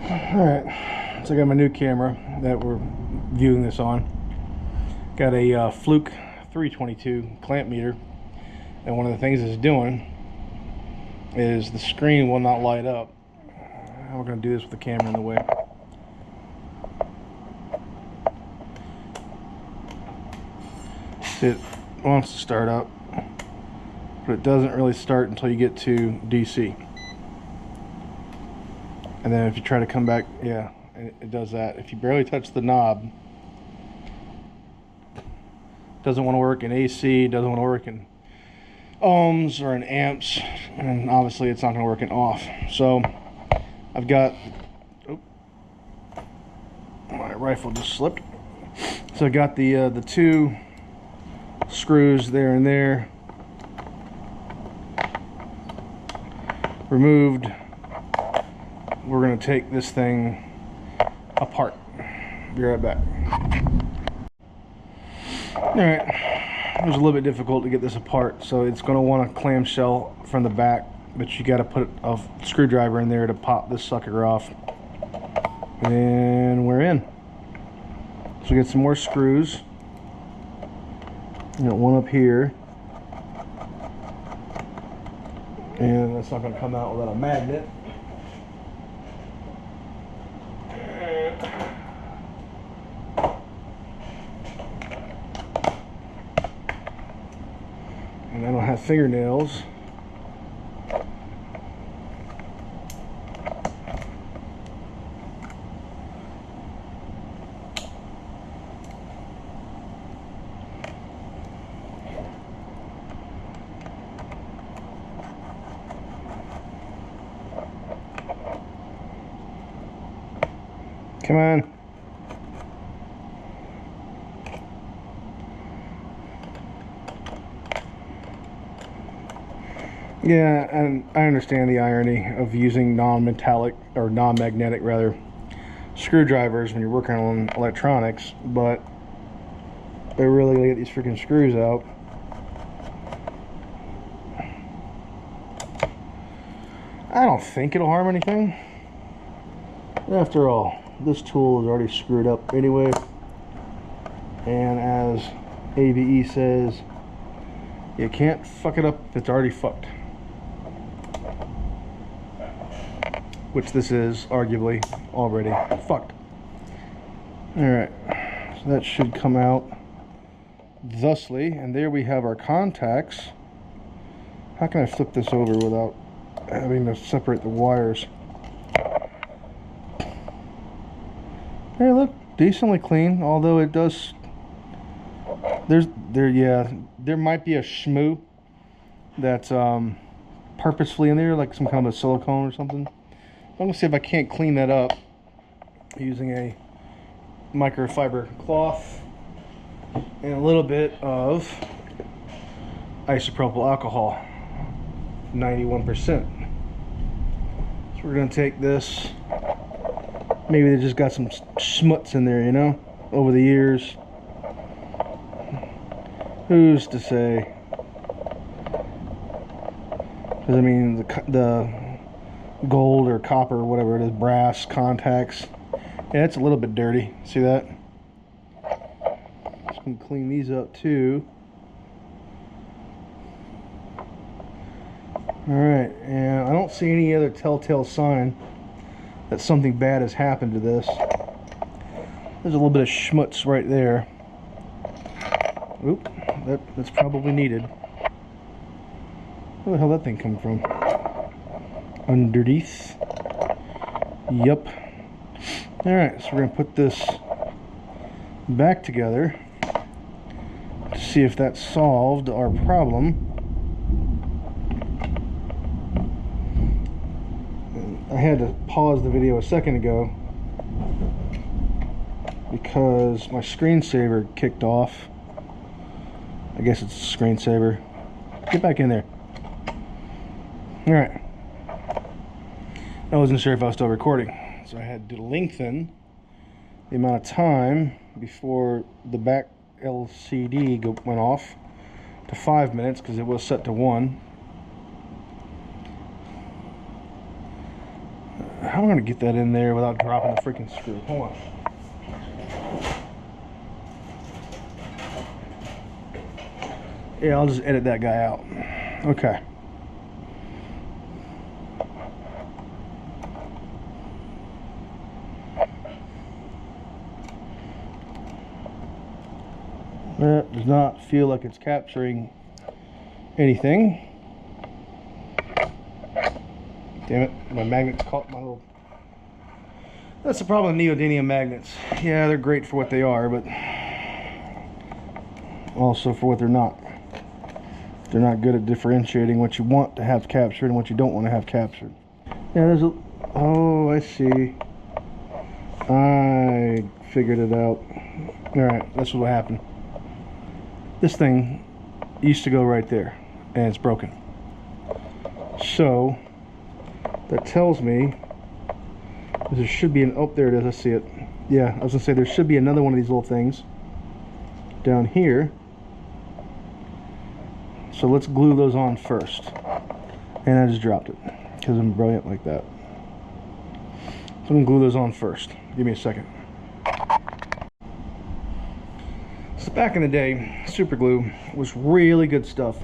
Alright, so I got my new camera that we're viewing this on. Got a Fluke 322 clamp meter, and one of the things it's doing is the screen will not light up. We're going to do this with the camera in the way. It wants to start up, but it doesn't really start until you get to DC. And then if you try to come back, yeah, it does that. If you barely touch the knob, it doesn't want to work in AC, doesn't want to work in ohms or in amps, and obviously it's not going to work in off. So I've got, oh, my rifle just slipped. So I got the two screws there and there removed. We're going to take this thing apart. Be right back. Alright, it was a little bit difficult to get this apart, so it's going to want a clamshell from the back, but you got to put a screwdriver in there to pop this sucker off. And we're in. So we get some more screws. You got one up here. And that's not going to come out without a magnet. And I don't have fingernails. Come on. Yeah, and I understand the irony of using non-metallic, or non-magnetic rather, screwdrivers when you're working on electronics, but they're really gonna get these freaking screws out. I don't think it'll harm anything. After all, this tool is already screwed up anyway, and as AVE says, you can't fuck it up if it's already fucked. Which this is arguably already fucked. Alright, so that should come out thusly, and there we have our contacts. How can I flip this over without having to separate the wires? Hey, look, decently clean, although it does, there might be a shmoo that's purposefully in there, like some kind of a silicone or something. I'm gonna see if I can't clean that up using a microfiber cloth and a little bit of isopropyl alcohol, 91%. So we're gonna take this. Maybe they just got some schmutz in there, you know, over the years. Who's to say? Because I mean, the gold or copper, or whatever it is, brass contacts, yeah, it's a little bit dirty. See that? Just gonna clean these up too. Alright, and I don't see any other telltale sign that something bad has happened to this. There's a little bit of schmutz right there. Oop, that's probably needed. Where the hell did that thing come from? Underneath. Yup. Alright, so we're going to put this back together to see if that solved our problem. I had to pause the video a second ago because my screensaver kicked off. I guess it's a screensaver. Get back in there. Alright. I wasn't sure if I was still recording, so I had to lengthen the amount of time before the back LCD went off to 5 minutes because it was set to 1. How am I going to get that in there without dropping the freaking screw? Hold on. Yeah, I'll just edit that guy out. Okay. That does not feel like it's capturing anything. Damn it, my magnets caught my little... That's the problem with neodymium magnets. Yeah, they're great for what they are, but also for what they're not. They're not good at differentiating what you want to have captured and what you don't want to have captured. Yeah, there's a... Oh, I see. I figured it out. Alright, that's what happened. This thing used to go right there, and it's broken. So, that tells me there should be an... Oh, there it is, I see it. Yeah, I was going to say there should be another one of these little things down here. So let's glue those on first. And I just dropped it, because I'm brilliant like that. So I'm going to glue those on first. Give me a second. So back in the day, super glue was really good stuff.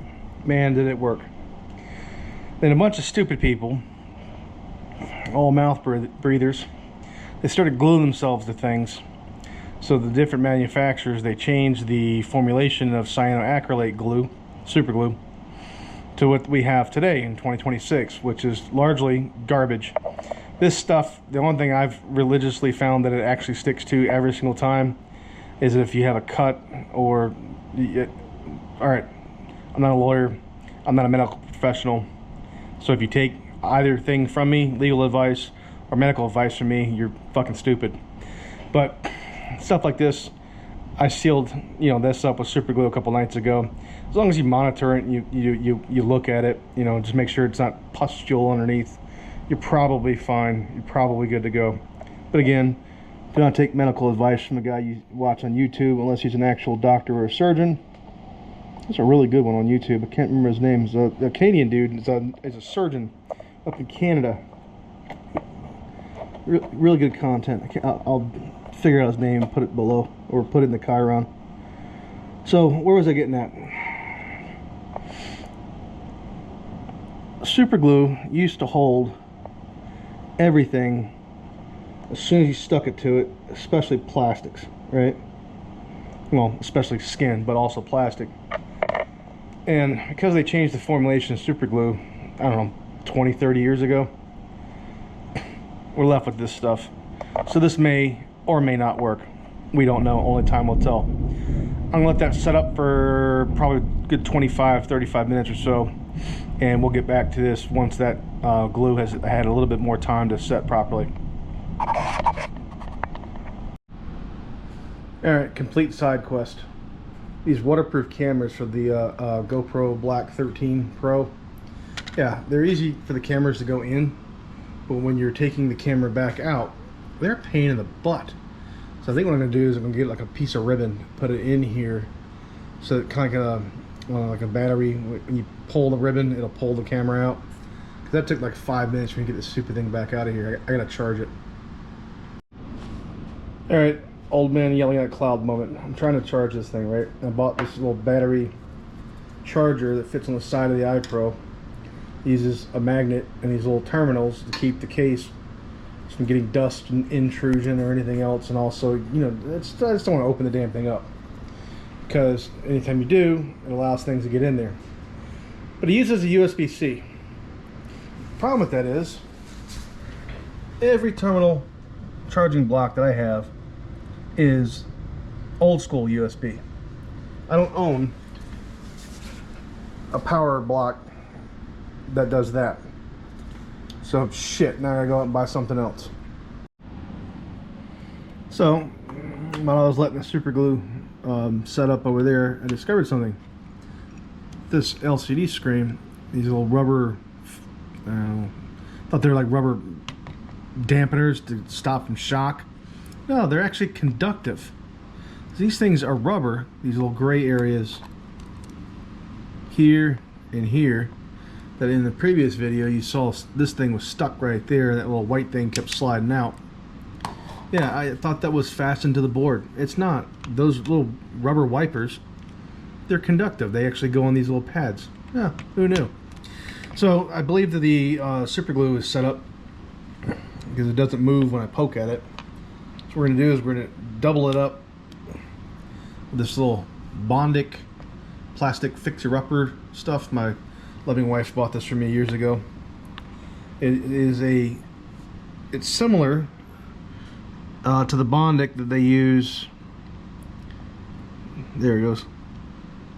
Man, did it work. Then a bunch of stupid people, all mouth breathers, they started gluing themselves to things. So the different manufacturers, they changed the formulation of cyanoacrylate glue, super glue, to what we have today in 2026, which is largely garbage. This stuff, the only thing I've religiously found that it actually sticks to every single time is if you have a cut or... Alright, I'm not a lawyer, I'm not a medical professional, so if you take either thing from me, legal advice or medical advice from me, you're fucking stupid. But stuff like this, I sealed, you know, this up with super glue a couple nights ago. As long as you monitor it and you look at it, you know, just make sure it's not pustule underneath, you're probably fine. You're probably good to go. But again, do not take medical advice from a guy you watch on YouTube unless he's an actual doctor or a surgeon. There's a really good one on YouTube. I can't remember his name. It's a Canadian dude. He's a surgeon up in Canada. Really good content. I'll figure out his name and put it below, or put it in the Chiron. So where was I getting at? Super glue used to hold everything as soon as you stuck it to it, especially plastics, right? Well, especially skin, but also plastic. And because they changed the formulation of super glue, I don't know, 20, 30 years ago, we're left with this stuff. So this may or may not work. We don't know, only time will tell. I'm gonna let that set up for probably a good 25, 35 minutes or so, and we'll get back to this once that glue has had a little bit more time to set properly. Alright, complete side quest. These waterproof cameras for the GoPro Black 13 Pro. Yeah, they're easy for the cameras to go in, but when you're taking the camera back out, they're a pain in the butt. So I think what I'm going to do is I'm going to get like a piece of ribbon, put it in here, so it kind of like a battery. When you pull the ribbon, it'll pull the camera out. Because that took like 5 minutes for me to get this stupid thing back out of here. I got to charge it. Alright, old man yelling at a cloud moment. I'm trying to charge this thing, right? I bought this little battery charger that fits on the side of the iPro. Uses a magnet and these little terminals to keep the case from getting dust and intrusion or anything else. And also, you know, I just don't want to open the damn thing up, because anytime you do, it allows things to get in there. But it uses a USB-C. Problem with that is, every terminal charging block that I have is old school USB. I don't own a power block that does that. So shit, now I gotta go out and buy something else. So while I was letting the super glue set up over there, I discovered something. This LCD screen, these little rubber, thought they were like rubber dampeners to stop from shock. No, they're actually conductive. These things are rubber, these little gray areas here and here. that in the previous video you saw this thing was stuck right there, that little white thing kept sliding out. Yeah, I thought that was fastened to the board. It's not. Those little rubber wipers, they're conductive. They actually go on these little pads. Yeah, who knew? So I believe that the super glue is set up because it doesn't move when I poke at it. So what we're going to do is we're going to double it up with this little Bondic plastic fixer-upper stuff. My loving wife bought this for me years ago. It's similar to the Bondic that they use, there it goes,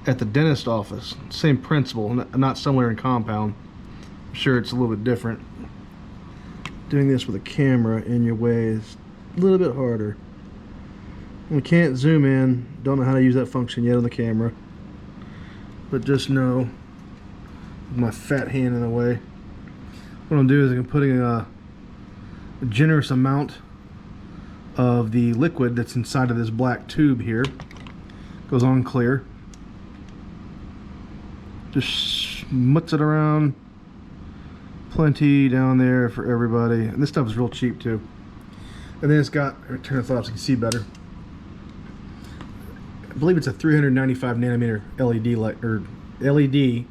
at the dentist office. Same principle, not similar in compound. I'm sure it's a little bit different. Doing this with a camera in your way is a little bit harder. We can't zoom in, don't know how to use that function yet on the camera, but just know with my fat hand in the way, what I'm doing is I'm putting a generous amount of the liquid that's inside of this black tube here. Goes on clear. Just smuts it around. Plenty down there for everybody. And this stuff is real cheap too. And then it's got, turn it off so you can see better. I believe it's a 395 nanometer LED light, or LED,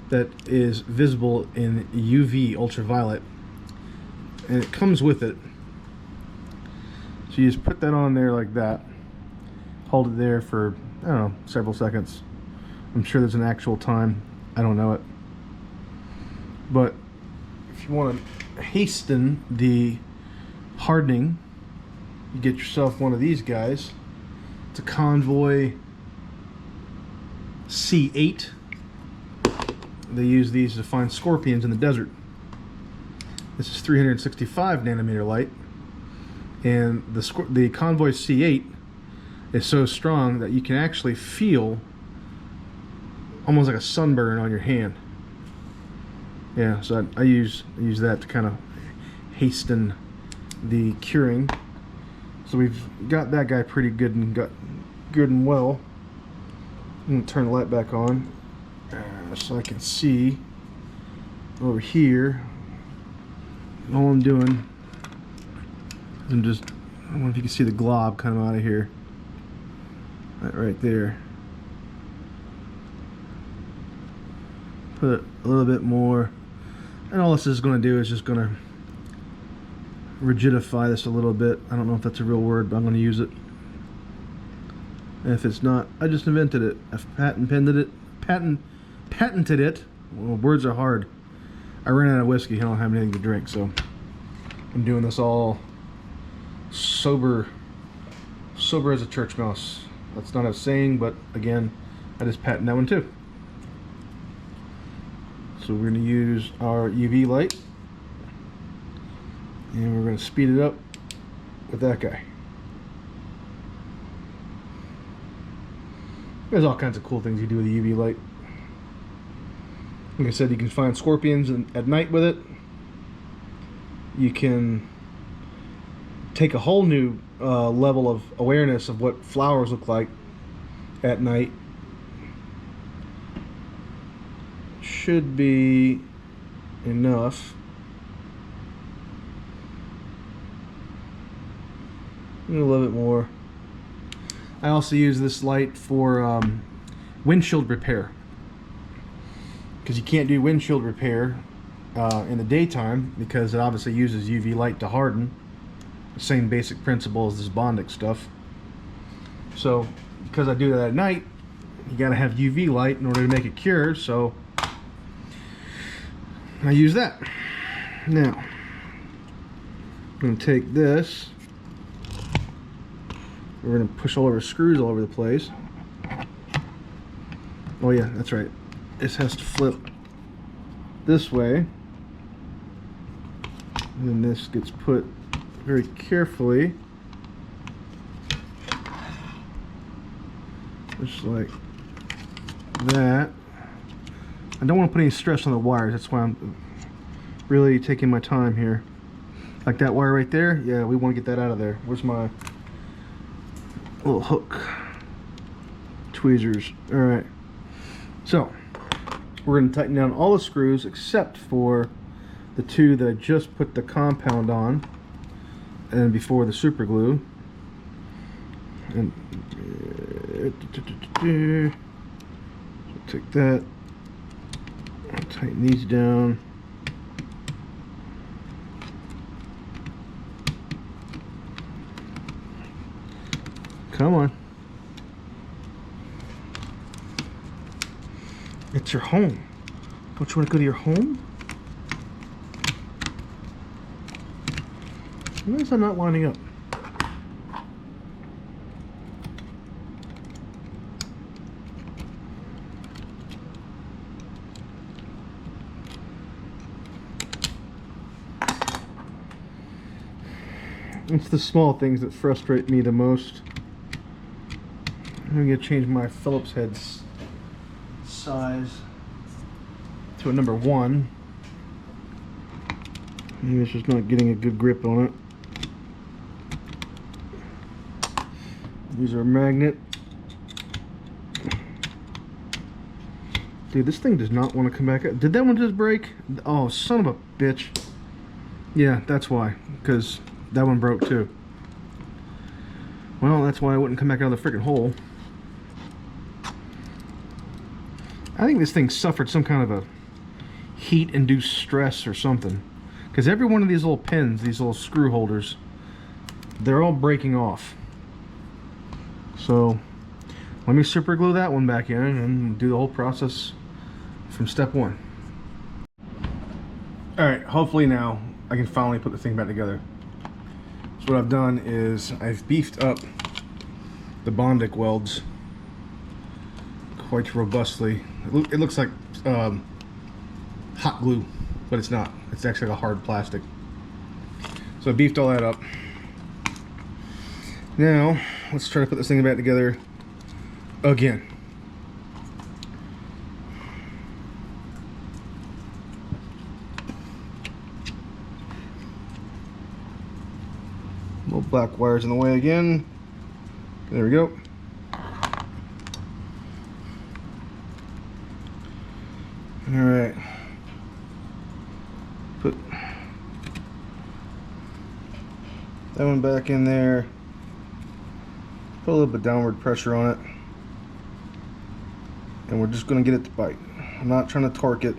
that is visible in UV ultraviolet. And it comes with it. So you just put that on there like that, hold it there for, I don't know, several seconds. I'm sure there's an actual time, I don't know it. But if you want to hasten the hardening, you get yourself one of these guys. It's a Convoy C8. They use these to find scorpions in the desert. This is 365 nanometer light. And the Convoy C8 is so strong that you can actually feel almost like a sunburn on your hand. Yeah, so I use that to kind of hasten the curing. So we've got that guy pretty good and well. I'm gonna turn the light back on so I can see over here. All I'm doing, I'm just, I don't know if you can see the glob coming out of here. Right there. Put a little bit more. And all this is going to do is just going to rigidify this a little bit. I don't know if that's a real word, but I'm going to use it. And if it's not, I just invented it. I've patented it. Well, words are hard. I ran out of whiskey. I don't have anything to drink, so I'm doing this all sober as a church mouse. That's not a saying, but again, I just patented that one too. So we're going to use our UV light, and we're going to speed it up with that guy. There's all kinds of cool things you do with the UV light. Like I said, you can find scorpions at night with it. You can take a whole new level of awareness of what flowers look like at night. Should be enough. A little bit more. I also use this light for windshield repair, because you can't do windshield repair in the daytime because it obviously uses UV light to harden. The same basic principle as this Bondic stuff. So because I do that at night, you got to have UV light in order to make it cure, so I use that. Now I'm going to take this, we're going to push all of our screws all over the place. Oh yeah, that's right, this has to flip this way, and then this gets put very carefully, just like that. I don't want to put any stress on the wires, that's why I'm really taking my time here. Like that wire right there, yeah, we want to get that out of there. Where's my little hook? Tweezers. Alright, so We're going to tighten down all the screws except for the two that I just put the compound on, and before the super glue. And take that, tighten these down. Come on. It's your home. Don't you want to go to your home? Why is that not lining up? It's the small things that frustrate me the most. I'm going to change my Phillips head size to a number 1. Maybe it's just not getting a good grip on it. These are a magnet. Dude, this thing does not want to come back up. Did that one just break? Oh, son of a bitch. Yeah, that's why. Because that one broke too. Well, that's why I wouldn't come back out of the freaking hole. I think this thing suffered some kind of a heat-induced stress or something. Because every one of these little pins, these little screw holders, they're all breaking off. So, let me super glue that one back in and do the whole process from step 1. Alright, hopefully now I can finally put the thing back together. So what I've done is I've beefed up the Bondic welds quite robustly. It looks like hot glue, but it's not. It's actually a hard plastic. So I beefed all that up. Now, let's try to put this thing back together again. Little black wires in the way again. There we go. Alright. Put that one back in there. Put a little bit of downward pressure on it. And we're just going to get it to bite. I'm not trying to torque it.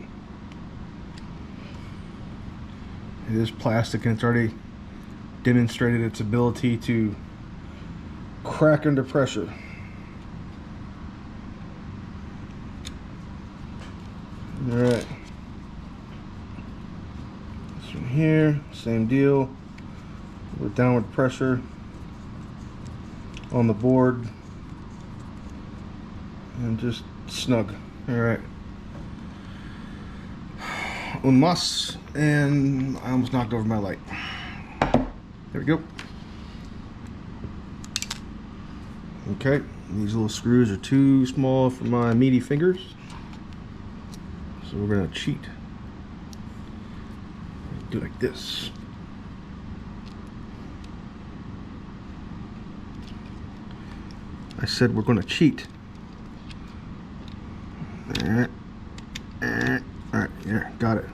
It is plastic and it's already demonstrated its ability to crack under pressure. Alright. This one here, same deal. With downward pressure on the board. And just snug. Alright. Un mas, and I almost knocked over my light. There we go. Okay, these little screws are too small for my meaty fingers. So we're gonna cheat. Do it like this. I said we're gonna cheat. Alright, here, got it.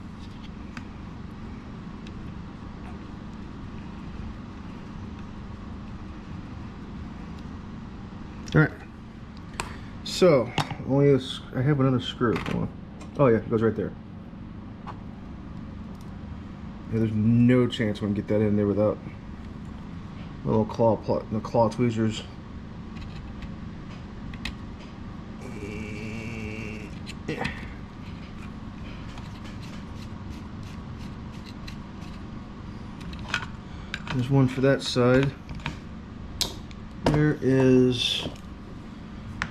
Alright, so I have another screw. Oh yeah, it goes right there. Yeah, there's no chance we can get that in there without little claw tweezers. Yeah. There's one for that side.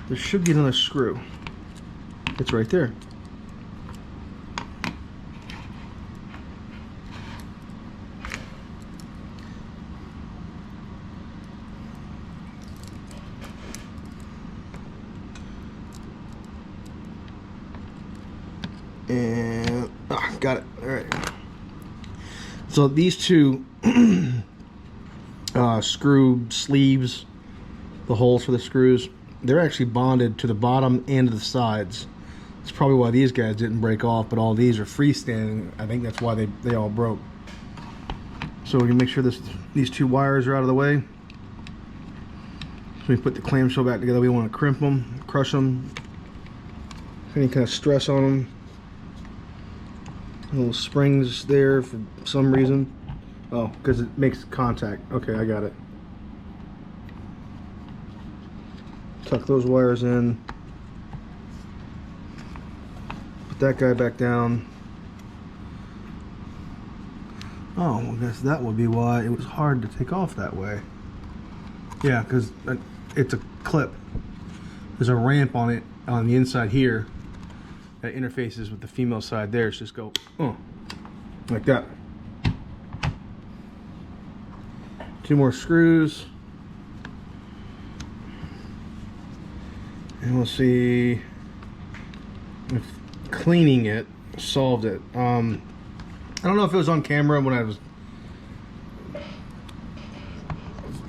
There should be another screw. It's right there. And got it. All right. So these two screw sleeves, the holes for the screws, they're actually bonded to the bottom and the sides. It's probably why these guys didn't break off, but all these are freestanding. I think that's why they all broke. So we can make sure these two wires are out of the way. So we put the clamshell back together. We don't want to crimp them, crush them, any kind of stress on them. Little springs there for some reason. Oh, because it makes contact. Okay, I got it. Tuck those wires in. Put that guy back down. Oh, I guess that would be why it was hard to take off that way. Yeah, because it's a clip. There's a ramp on it on the inside here that interfaces with the female side there. It's just go, like that. 2 more screws. And we'll see if cleaning it solved it. I don't know if it was on camera when I was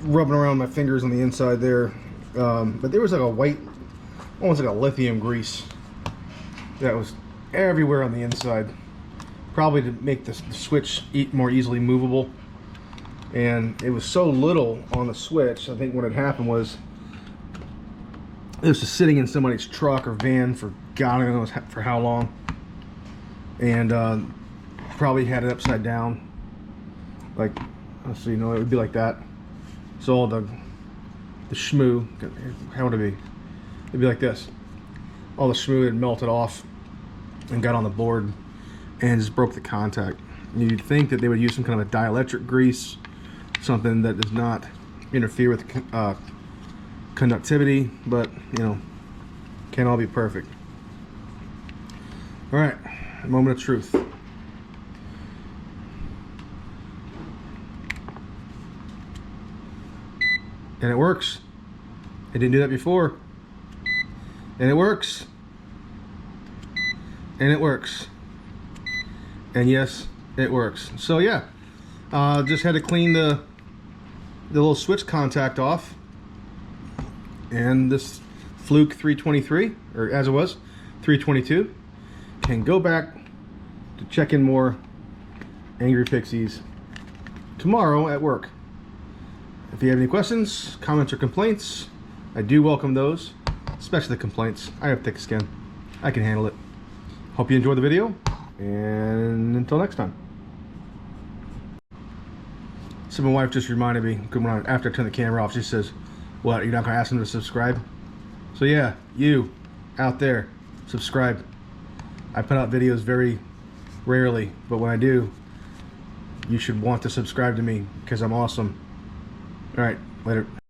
rubbing around my fingers on the inside there, but there was like a white, almost like a lithium grease that was everywhere on the inside, probably to make the switch more easily movable. And it was so little on the switch, I think what had happened was it was just sitting in somebody's truck or van for God knows for how long, and probably had it upside down, like, let's see, no, it would be like that. So all the shmoo, how would it be? It'd be like this. All the shmoo had melted off and got on the board and just broke the contact. You'd think that they would use some kind of a dielectric grease, something that does not interfere with conductivity, but you know, can't all be perfect. All right, moment of truth. And it works. It didn't do that before. And it works. And it works. And yes, it works. So yeah, just had to clean the little switch contact off. And this Fluke 323, or as it was, 322, can go back to check in more Angry Pixies tomorrow at work. If you have any questions, comments, or complaints, I do welcome those, especially the complaints. I have thick skin. I can handle it. Hope you enjoyed the video, and until next time. So my wife just reminded me, after I turned the camera off, she says, what, you're not going to ask them to subscribe? So yeah, you out there, subscribe. I put out videos very rarely, but when I do, you should want to subscribe to me because I'm awesome. All right, later.